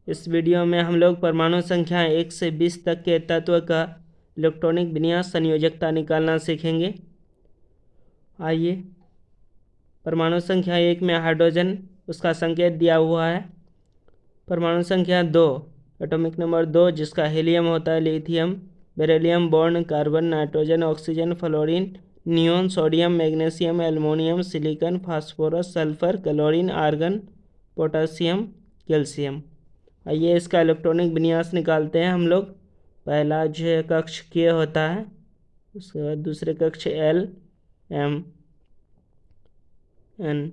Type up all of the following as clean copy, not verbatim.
इस वीडियो में हम लोग परमाणु संख्या 1 से 20 तक के तत्व का इलेक्ट्रॉनिक विन्यास संयोजकता निकालना सीखेंगे। आइए, परमाणु संख्या 1 में हाइड्रोजन, उसका संकेत दिया हुआ है। परमाणु संख्या 2, एटॉमिक नंबर 2, जिसका हीलियम होता है, lithium, beryllium, boron, carbon, nitrogen, oxygen, fluorine, neon, sodium, magnesium, aluminium, silicon, phosphorus, sulphur, chlorine, argon, potassium, calcium. आइए इसका इलेक्ट्रॉनिक विन्यास निकालते हैं हम लोग। पहला जो है कक्ष के होता है, उसके बाद दूसरे कक्ष एल, एम, एन।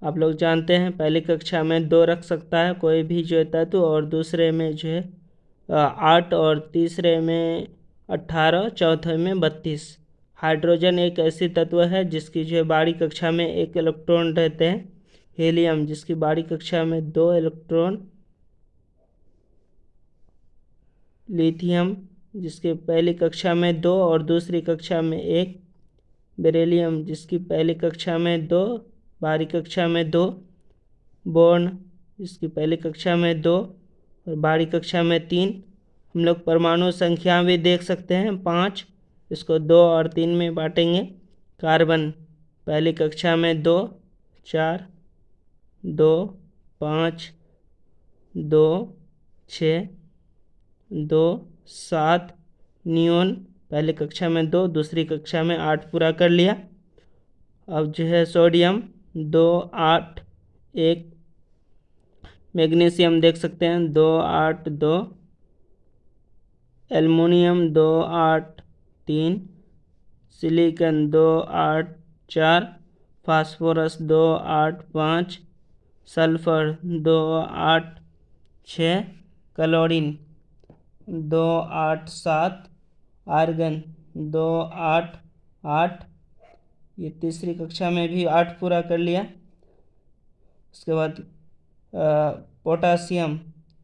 आप लोग जानते हैं पहली कक्षा में 2 रख सकता है कोई भी जो है तत्व, और दूसरे में जो है 8, और तीसरे में 18, चौथे में 32। हाइड्रोजन एक ऐसी तत्व है जिसकी जो है बाहरी कक्षा में 1 इलेक्ट्रॉन रहते हैं। हीलियम जिसकी बाहरी कक्षा में 2 इलेक्ट्रॉन। लिथियम जिसके पहली कक्षा में 2 और दूसरी कक्षा में 1। बेरिलियम जिसकी पहली कक्षा में 2, बाहरी कक्षा में 2। बोर्न जिसकी पहली कक्षा में 2 और बाहरी कक्षा में 3। हम लोग परमाणु संख्या भी देख सकते हैं 5, इसको 2 और 3 में बांटेंगे। कार्बन पहली कक्षा में 2, 4, 2, 5, 2, 6, 2, 7। नियोन पहली कक्षा में 2, दूसरी कक्षा में 8 पूरा कर लिया। अब जो है सोडियम 2, 8, 1। मैग्नीशियम देख सकते हैं 2, 8, 2। Aluminium 2, 8, 3। Silicon 2, 8, 4। Phosphorus 2, 8, 5। Sulphur 2, 8, 6। Chlorine 2, 8, 7। Argon 2, 8, 8। ये तीसरी कक्षा में भी 8 पूरा कर लिया। उसके बाद पोटासियम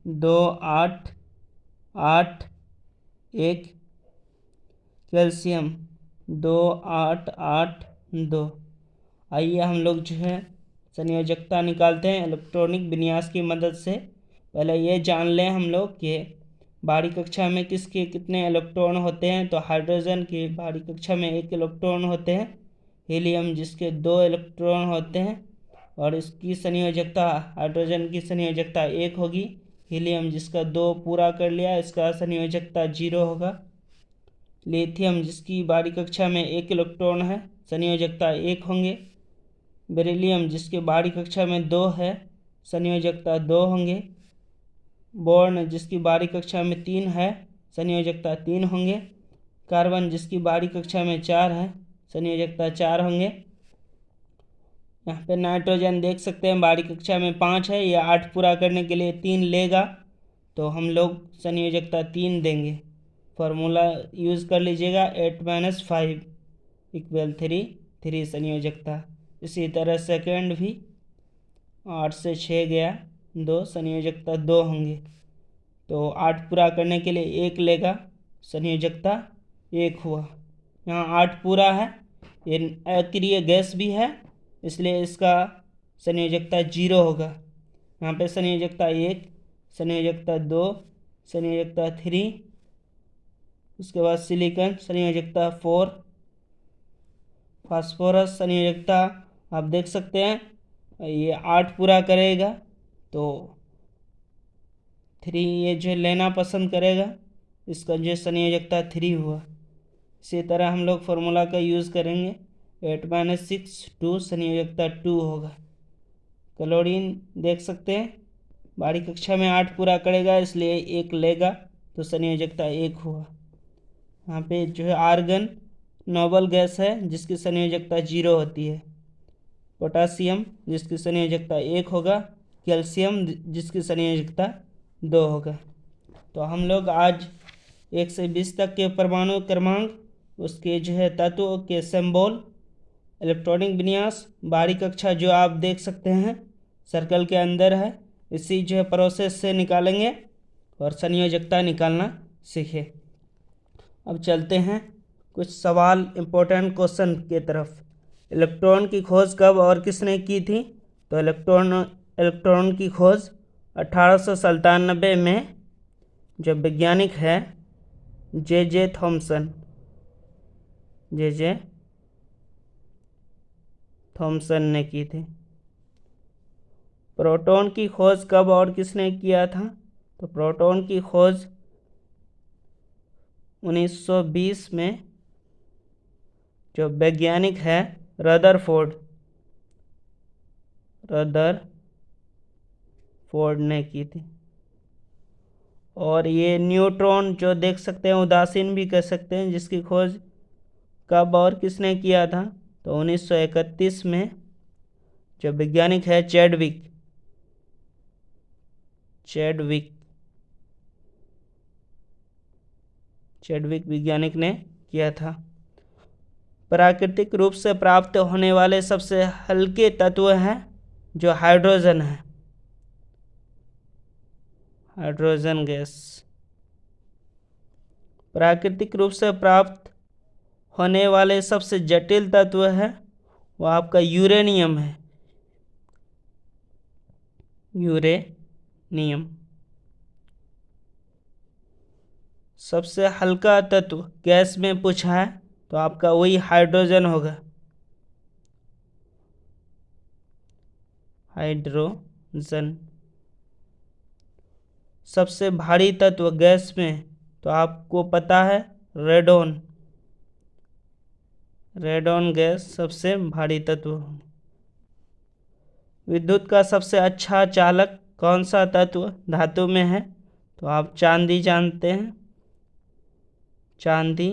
2, 8, 8, 1। कैल्शियम 2, 8, 8, 2। आइए हम लोग जो है संयोजकता निकालते हैं इलेक्ट्रॉनिक विन्यास की मदद से। पहले ये जान लें हम लोग कि बाहरी कक्षा में किसके कितने इलेक्ट्रॉन होते हैं। तो हाइड्रोजन की बाहरी कक्षा में 1 इलेक्ट्रॉन होते हैं। हीलियम जिसके 2 इलेक्ट्रॉन होते हैं, और इसकी संयोजकता, हाइड्रोजन की संयोजकता 1 होगी। हीलियम जिसका 2 पूरा कर लिया, इसका संयोजकता 0 होगा। लिथियम जिसकी बाहरी कक्षा में 1 इलेक्ट्रॉन है, संयोजकता 1 होंगे। बेरिलियम जिसके बाहरी कक्षा में 2 है, संयोजकता 2 होंगे। बोर्न जिसकी बाहरी कक्षा में 3 है, संयोजकता 3 होंगे। कार्बन जिसकी बाहरी कक्षा में 4 है, संयोजकता 4 होंगे। यहाँ पे नाइट्रोजन देख सकते हैं बाहरी कक्षा में 5 है, ये 8 पूरा करने के लिए 3 लेगा, तो हम लोग संयोजकता 3 देंगे। फॉर्मूला यूज़ कर लीजिएगा 8 - 5 = 3 संयोजकता। इसी तरह सेकेंड भी 8 से 6 गया 2, संयोजकता 2 होंगे। तो 8 पूरा करने के लिए 1 लेगा, संयोजकता 1 हुआ। यहाँ 8 पूरा है, ये अक्रिय गैस भी है, इसलिए इसका संयोजकता 0 होगा। यहाँ पे संयोजकता 1, संयोजकता 2, संयोजकता 3। उसके बाद सिलिकॉन संयोजकता 4। फास्फोरस संयोजकता आप देख सकते हैं ये 8 पूरा करेगा, तो 3 ये जो लेना पसंद करेगा, इसका जो संयोजकता 3 हुआ। इसी तरह हम लोग फार्मूला का यूज़ करेंगे 8 - 6 2, संयोजकता 2 होगा। क्लोरीन देख सकते हैं बाहरी कक्षा में 8 पूरा करेगा, इसलिए 1 लेगा, तो संयोजकता 1 हुआ। यहाँ पे जो है आर्गन नोबल गैस है जिसकी संयोजकता 0 होती है। पोटासियम जिसकी संयोजकता 1 होगा। कैल्शियम जिसकी संयोजकता 2 होगा। तो हम लोग आज 1 से 20 तक के परमाणु क्रमांक, उसके जो है तत्व के सिंबल, इलेक्ट्रॉनिक विन्यास, बाहरी कक्षा जो आप देख सकते हैं सर्कल के अंदर है, इसी जो है प्रोसेस से निकालेंगे और संयोजकता निकालना सीखे। अब चलते हैं कुछ सवाल, इम्पोर्टेंट क्वेश्चन के तरफ। इलेक्ट्रॉन की खोज कब और किसने की थी? तो इलेक्ट्रॉन की खोज 1897 में जो वैज्ञानिक है जे थॉमसन ने की थी। प्रोटॉन की खोज कब और किसने किया था? तो प्रोटॉन की खोज 1920 में जो वैज्ञानिक है रदरफोर्ड ने की थी। और ये न्यूट्रॉन जो देख सकते हैं, उदासीन भी कह सकते हैं, जिसकी खोज कब और किसने किया था? तो 1931 में जो वैज्ञानिक है चैडविक वैज्ञानिक ने किया था। प्राकृतिक रूप से प्राप्त होने वाले सबसे हल्के तत्व हैं जो हाइड्रोजन है, हाइड्रोजन गैस। प्राकृतिक रूप से प्राप्त होने वाले सबसे जटिल तत्व है वो आपका यूरेनियम है, यूरेनियम। सबसे हल्का तत्व गैस में पूछा है तो आपका वही हाइड्रोजन होगा, हाइड्रोजन। सबसे भारी तत्व गैस में तो आपको पता है रेडॉन गैस सबसे भारी तत्व। विद्युत का सबसे अच्छा चालक कौन सा तत्व धातु में है? तो आप चांदी जानते हैं, चांदी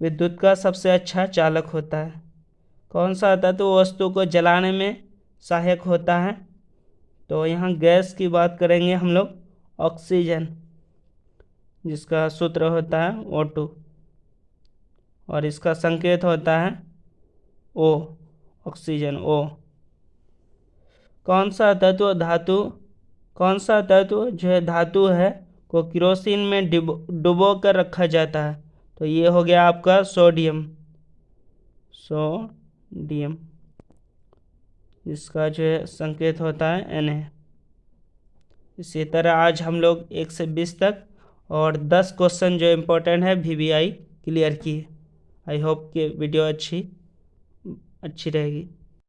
विद्युत का सबसे अच्छा चालक होता है। कौन सा तत्व वस्तु को जलाने में सहायक होता है? तो यहाँ गैस की बात करेंगे हम लोग, ऑक्सीजन, जिसका सूत्र होता है O2 और इसका संकेत होता है O, ऑक्सीजन O। कौन सा तत्व जो है धातु है को केरोसिन में डुबो कर रखा जाता है? तो ये हो गया आपका सोडियम, जिसका जो है संकेत होता है Na। इसी तरह आज हम लोग 1 से 20 तक और 10 क्वेश्चन जो इम्पोर्टेंट है VBI क्लियर किए। आई होप कि वीडियो अच्छी रहेगी।